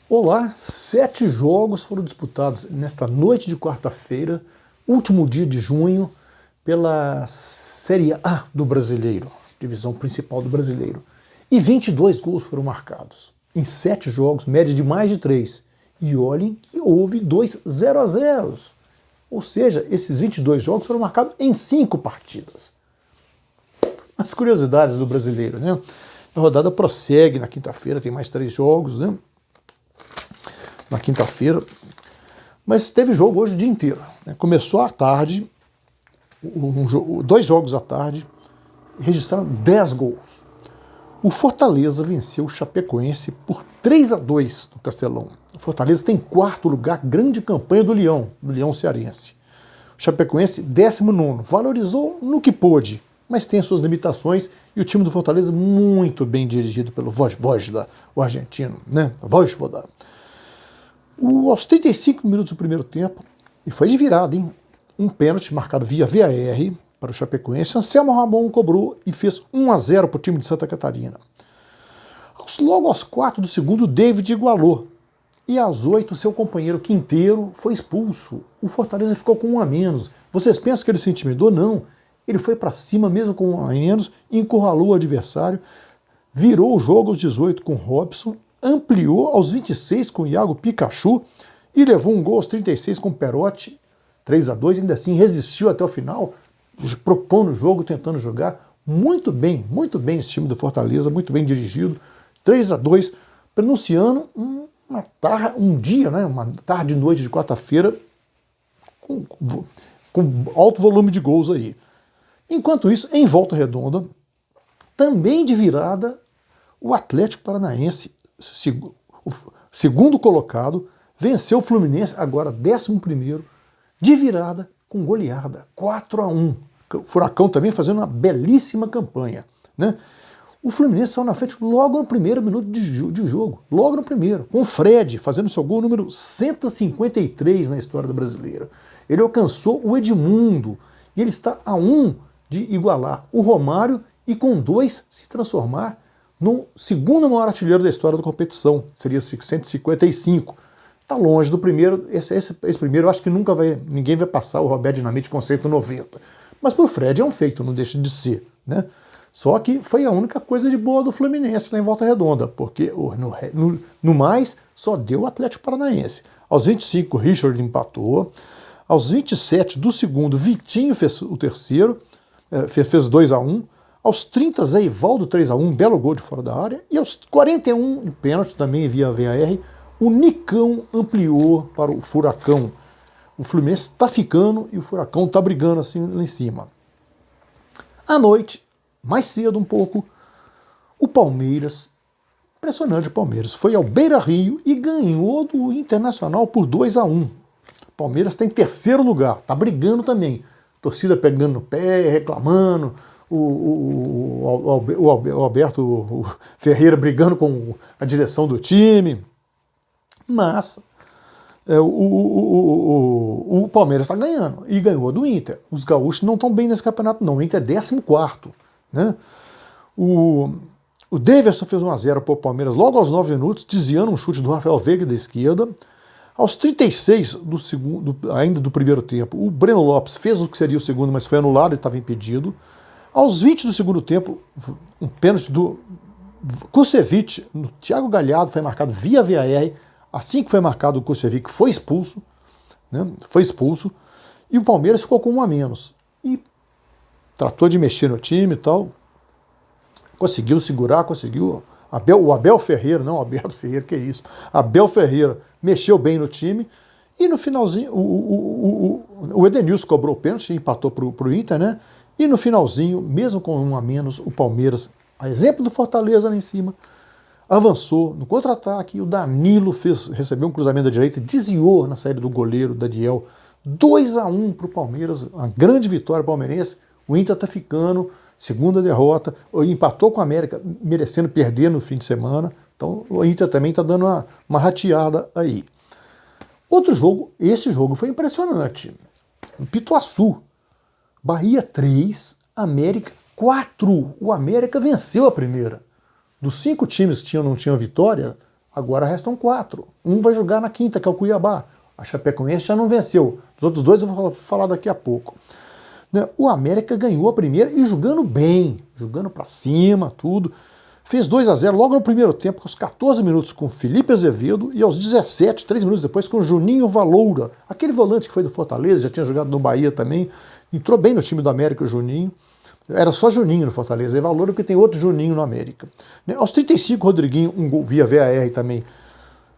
Olá, 7 jogos foram disputados nesta noite de quarta-feira, último dia de junho, pela Série A do Brasileiro, divisão principal do Brasileiro. E 22 gols foram marcados. Em 7 jogos, média de mais de 3. E olhem que houve 2 0-0. Ou seja, esses 22 jogos foram marcados em 5 partidas. As curiosidades do Brasileiro, né? A rodada prossegue na quinta-feira, tem mais 3 jogos, né? Na quinta-feira, mas teve jogo hoje o dia inteiro, né? Começou à tarde, 2 jogos à tarde, registraram 10 gols. O Fortaleza venceu o Chapecoense por 3-2 no Castelão. O Fortaleza tem 4º lugar, grande campanha do Leão cearense. O Chapecoense, 19º, valorizou no que pôde, mas tem suas limitações, e o time do Fortaleza muito bem dirigido pelo Vojvoda, o argentino, né? Vojvoda. Aos 35 minutos do primeiro tempo, e foi de virada, hein? Um pênalti marcado via VAR para o Chapecoense. Anselmo Ramon cobrou e fez 1-0 para o time de Santa Catarina. Logo aos 4 do segundo, David igualou. E às 8, seu companheiro Quinteiro foi expulso. O Fortaleza ficou com 1 a menos. Vocês pensam que ele se intimidou? Não. Ele foi para cima mesmo com 1 a menos, encurralou o adversário, virou o jogo aos 18 com Robson, ampliou aos 26 com Iago Pikachu e levou um gol aos 36 com Perotti, 3-2, ainda assim resistiu até o final, propondo o jogo, tentando jogar muito bem esse time do Fortaleza, muito bem dirigido, 3-2, pronunciando um dia, né, uma tarde e noite de quarta-feira com alto volume de gols aí. Enquanto isso, em Volta Redonda, também de virada, o Atlético Paranaense, segundo colocado, venceu o Fluminense, agora 11º, de virada com goleada, 4-1. O Furacão também fazendo uma belíssima campanha, né? O Fluminense saiu na frente logo no primeiro minuto de jogo, logo no primeiro, com o Fred fazendo seu gol número 153 na história do Brasileiro. Ele alcançou o Edmundo e ele está a 1 de igualar o Romário e com 2 se transformar no segundo maior artilheiro da história da competição, seria 155. Está longe do primeiro, esse primeiro eu acho que ninguém vai passar o Roberto Dinamite com 190. Mas para o Fred é um feito, não deixa de ser, né? Só que foi a única coisa de boa do Fluminense lá em Volta Redonda, porque no mais só deu o Atlético Paranaense. Aos 25, Richard empatou. Aos 27 do segundo, Vitinho fez o terceiro, fez 2-1. Aos 30, Zé Ivaldo 3-1, belo gol de fora da área. E aos 41, de pênalti, também via VAR, o Nicão ampliou para o Furacão. O Fluminense está ficando e o Furacão está brigando assim lá em cima. À noite, mais cedo um pouco, o Palmeiras, impressionante o Palmeiras, foi ao Beira-Rio e ganhou do Internacional por 2-1. O Palmeiras está em 3º lugar, está brigando também. Torcida pegando no pé, reclamando. O Alberto Ferreira brigando com a direção do time, mas o Palmeiras está ganhando e ganhou do Inter. Os gaúchos não estão bem nesse campeonato não, o Inter é 14º, né? O Davidson fez 1-0 para o Palmeiras logo aos 9 minutos, desviando um chute do Rafael Veiga da esquerda. Aos 36 ainda do primeiro tempo, o Breno Lopes fez o que seria o segundo, mas foi anulado e estava impedido. Aos 20 do segundo tempo, um pênalti do Kusevich no Thiago Galhardo foi marcado via VAR. Assim que foi marcado, o Kusevich foi expulso, né? Foi expulso, e o Palmeiras ficou com 1 a menos. E tratou de mexer no time e tal. Conseguiu segurar, conseguiu. O Abel Ferreira, não o Alberto Ferreira, que é isso? Abel Ferreira mexeu bem no time. E no finalzinho, o Edenilson cobrou o pênalti e empatou para o Inter, né? E no finalzinho, mesmo com 1 a menos, o Palmeiras, a exemplo do Fortaleza lá em cima, avançou no contra-ataque. O Danilo recebeu um cruzamento da direita, desviou na saída do goleiro Daniel. 2-1 para o Palmeiras, uma grande vitória palmeirense. O Inter está ficando, segunda derrota, empatou com a América, merecendo perder no fim de semana. Então o Inter também está dando uma rateada aí. Outro jogo, esse jogo foi impressionante. No Pituaçu, Bahia 3, América 4. O América venceu a primeira. Dos 5 times que não tinham vitória, Agora restam 4. Um vai jogar na quinta, que é o Cuiabá. A Chapecoense já não venceu. Os outros 2 eu vou falar daqui a pouco. O América ganhou a primeira e jogando bem, jogando para cima, tudo. Fez 2-0 logo no primeiro tempo, aos 14 minutos com Felipe Azevedo e aos 17, 3 minutos depois, com Juninho Valoura. Aquele volante que foi do Fortaleza, já tinha jogado no Bahia também. Entrou bem no time do América, o Juninho. Era só Juninho no Fortaleza, e Valoura porque tem outro Juninho no América. Aos 35, Rodriguinho, um gol via VAR também,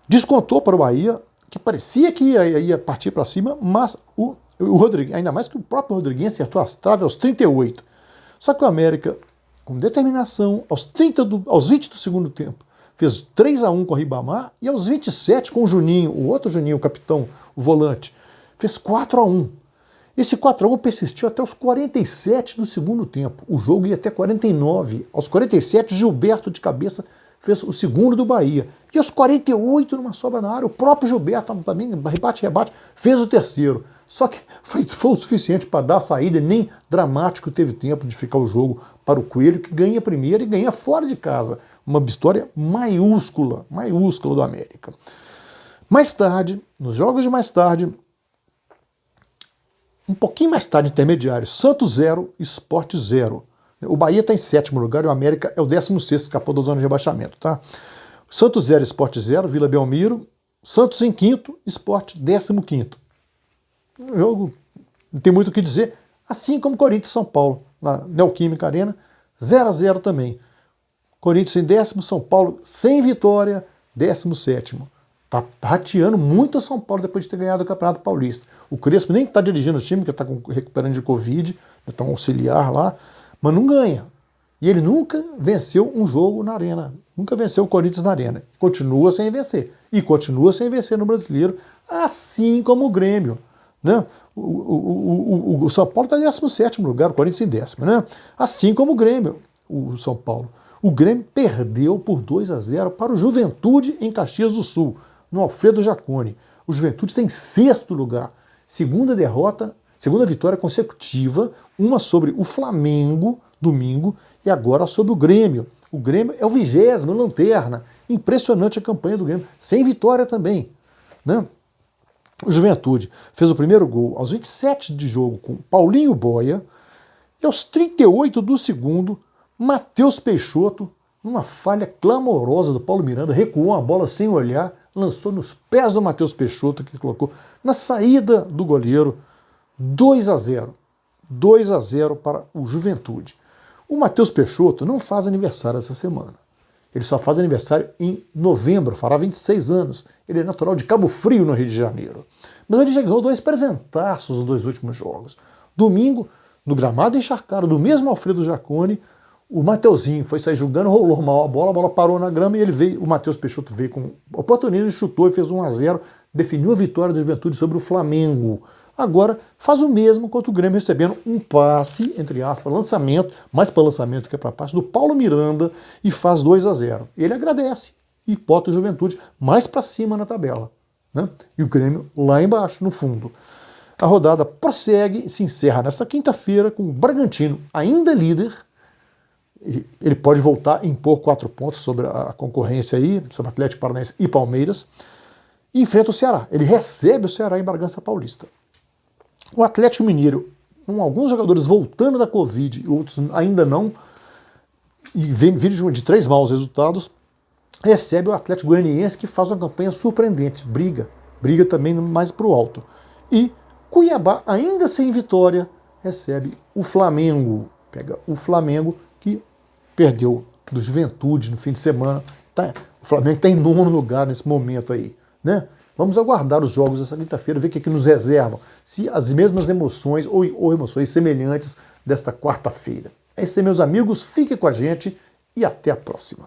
descontou para o Bahia, que parecia que ia partir para cima, mas o Rodriguinho, ainda mais que o próprio Rodriguinho acertou as traves aos 38. Só que o América, com determinação, aos 20 do segundo tempo, fez 3-1 com o Ribamar e aos 27 com o Juninho, o outro Juninho, o capitão, o volante, fez 4-1. Esse 4-1 persistiu até os 47 do segundo tempo. O jogo ia até 49. Aos 47, Gilberto de cabeça fez o segundo do Bahia. E aos 48, numa sobra na área, o próprio Gilberto também, rebate, fez o terceiro. Só que foi o suficiente para dar a saída, e nem dramático teve tempo de ficar o jogo para o Coelho, que ganha primeiro e ganha fora de casa. Uma vitória maiúscula do América. Mais tarde, nos jogos de mais tarde, um pouquinho mais tarde, intermediário, Santos 0, Sport 0. O Bahia está em 7º lugar e o América é o 16º, escapou da zona de rebaixamento. Tá? Santos 0, Sport 0, Vila Belmiro. Santos em 5º, Sport 15º. Um jogo, não tem muito o que dizer, assim como Corinthians e São Paulo, na Neoquímica Arena, 0-0 também. Corinthians em 10º, São Paulo sem vitória, 17º. Está rateando muito o São Paulo depois de ter ganhado o Campeonato Paulista. O Crespo nem está dirigindo o time, que está recuperando de Covid, está um auxiliar lá, mas não ganha. E ele nunca venceu um jogo na Arena, nunca venceu o Corinthians na Arena. Continua sem vencer. E continua sem vencer no Brasileiro, assim como o Grêmio. Né? O São Paulo está em 17º lugar, o Corinthians em 10º. Né? Assim como o Grêmio, o São Paulo. O Grêmio perdeu por 2-0 para o Juventude em Caxias do Sul, no Alfredo Jaconi. O Juventude está em 6º lugar. Segunda vitória consecutiva, uma sobre o Flamengo, domingo, e agora sobre o Grêmio. O Grêmio é o 20º, lanterna. Impressionante a campanha do Grêmio, sem vitória também. Né? O Juventude fez o primeiro gol aos 27 de jogo com Paulinho Boia, e aos 38 do segundo, Matheus Peixoto, numa falha clamorosa do Paulo Miranda, recuou a bola sem olhar, lançou nos pés do Matheus Peixoto, que colocou na saída do goleiro, 2-0. 2-0 para o Juventude. O Matheus Peixoto não faz aniversário essa semana. Ele só faz aniversário em novembro, fará 26 anos. Ele é natural de Cabo Frio, no Rio de Janeiro. Mas ele já ganhou 2 presentaços nos 2 últimos jogos. Domingo, no gramado encharcado do mesmo Alfredo Jaconi, o Mateuzinho foi sair jogando, rolou mal a bola parou na grama e ele veio, o Matheus Peixoto veio com oportunismo, chutou e fez 1-0, definiu a vitória da Juventude sobre o Flamengo. Agora faz o mesmo contra o Grêmio, recebendo um passe, entre aspas, lançamento, mais para lançamento que para passe, do Paulo Miranda, e faz 2-0. Ele agradece e bota o Juventude mais para cima na tabela. Né? E o Grêmio lá embaixo, no fundo. A rodada prossegue e se encerra nesta quinta-feira com o Bragantino, ainda líder. Ele pode voltar a impor 4 pontos sobre a concorrência aí, sobre Atlético Paranaense e Palmeiras, e enfrenta o Ceará. Ele recebe o Ceará em Bragança Paulista. O Atlético Mineiro, com alguns jogadores voltando da Covid e outros ainda não, e vem de 3 maus resultados, recebe o Atlético Goianiense, que faz uma campanha surpreendente, briga também mais para o alto. E Cuiabá, ainda sem vitória, recebe o Flamengo. Pega o Flamengo, que perdeu do Juventude no fim de semana. O Flamengo está em 9º lugar nesse momento aí. Né? Vamos aguardar os jogos dessa quinta-feira, ver o que nos reservam. Se as mesmas emoções ou emoções semelhantes desta quarta-feira. É isso aí, meus amigos. Fiquem com a gente e até a próxima.